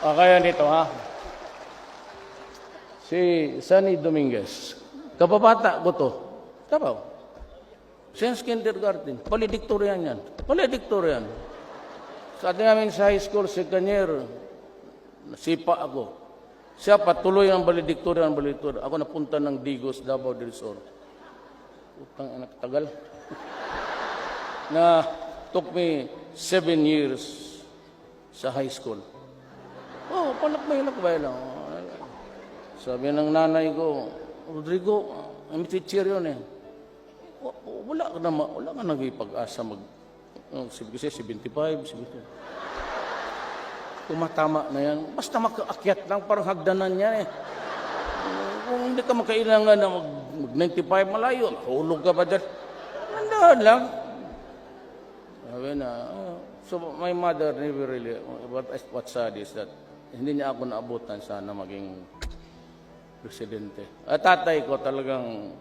Kaya nito, ha? Si Sunny Dominguez. Kababata ko to. Tabaw. Since kindergarten. Valedictorian yan. Valedictorian. Sa atin namin sa high school, second year, nasipa ako. Siya patuloy ang valedictorian. Ako napunta ng Digos, Davao del Sur. Utang anak tagal. Na took me 7 years sa high school. Oh, panak ba lang. Sabi ng nanay ko, Rodrigo, ang teacher yun eh. Wala ka nag-ipag-asa sabi ko siya, 75, 72. Tumatama na yan. Basta makaakyat lang, parang hagdanan niya eh. Kung hindi ka makailangan na mag-95 malayo, hulog ka ba dyan? Nandahan lang. Sabi na, so my mother never really, what's sad is that hindi niya ako naabutan sana maging presidente. At tatay ko talagang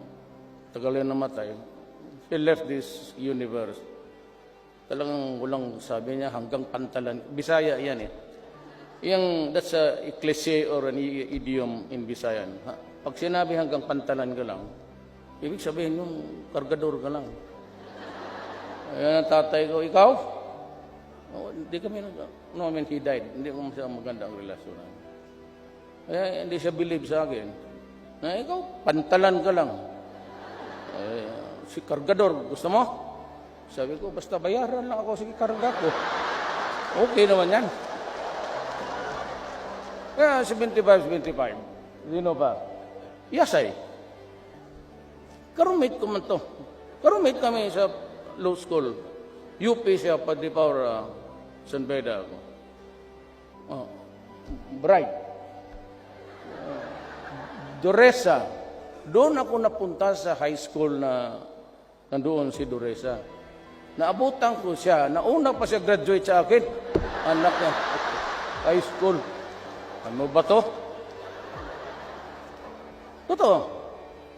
tagal na namatay. He left this universe. Talagang walang sabi niya hanggang pantalan. Bisaya yan eh. That's a cliche or an idiom in Visayan. Pag sinabi hanggang pantalan ka lang, ibig sabihin yung kargador ka lang. Ayan ang tatay ko, ikaw? Hindi kami no, I mean, he died. Hindi ko masaya maganda ang relasyon. Kaya hindi siya believe sa akin. Na ikaw, pantalan ka lang. Si kargador, gusto mo? Sabi ko, basta bayaran lang ako, sige karga ko. Okay naman yan. Kaya 75. Sino ba? Yasay. Karumate ko man to. Karumate kami sa law school. UP siya, Padre Paura, San Beda ako. Bright. Doresa. Doon ako napunta sa high school na nandoon si Doresa. Naabutan ko siya. Nauna pa siya graduate sa akin. Anak niya. High school. Ano ba to? Totoo.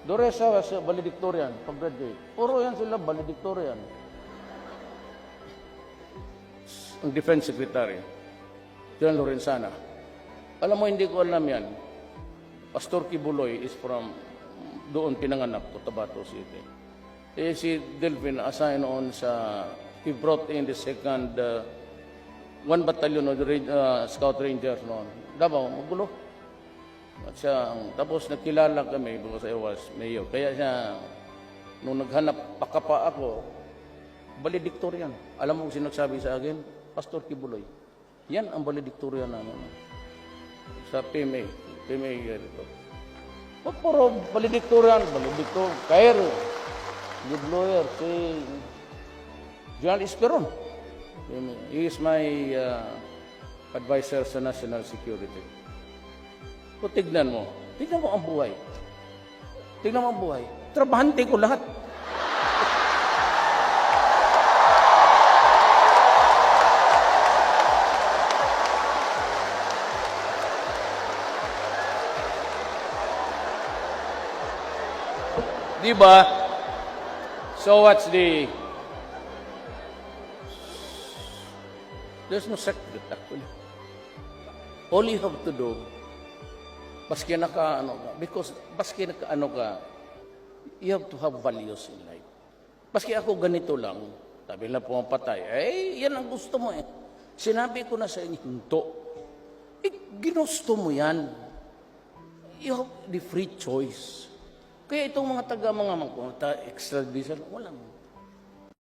Doresa was valedictorian pag-graduate. Puro yan sila valedictorian. Ang defense secretary, General Lorenzana. Alam mo, hindi ko alam yan. Pastor Kibuloy is from doon pinanganak ko, Tabato City. Si Delvin assigned on sa, he brought in the second, 1 battalion of the Scout Rangers noon. Davao, magulo. At siya, tapos nakilala kami because I was mayor. Kaya siya, nung naghanap pakapa ako, valedictorian. Alam mo kung sinagsabi sa akin? Pastor Kibuloy. Yan ang valedictorian namin. Sa PMA. PMA ito. Puro valedictorian. Kair. Good lawyer. Si General Esperon. He is my advisor sa national security. So, tignan mo ang buhay. Tignan mo ang buhay. Trabahante ko lahat. Diba? So what's there's no secret actually. All you have to do, baski naka-ano ka, you have to have values in life. Baski ako ganito lang, sabi na pumapatay, yan ang gusto mo eh. Sinabi ko na sa inyo, hinto. Ginusto mo yan. You have the free choice. Kaya itong mga extradition, walang.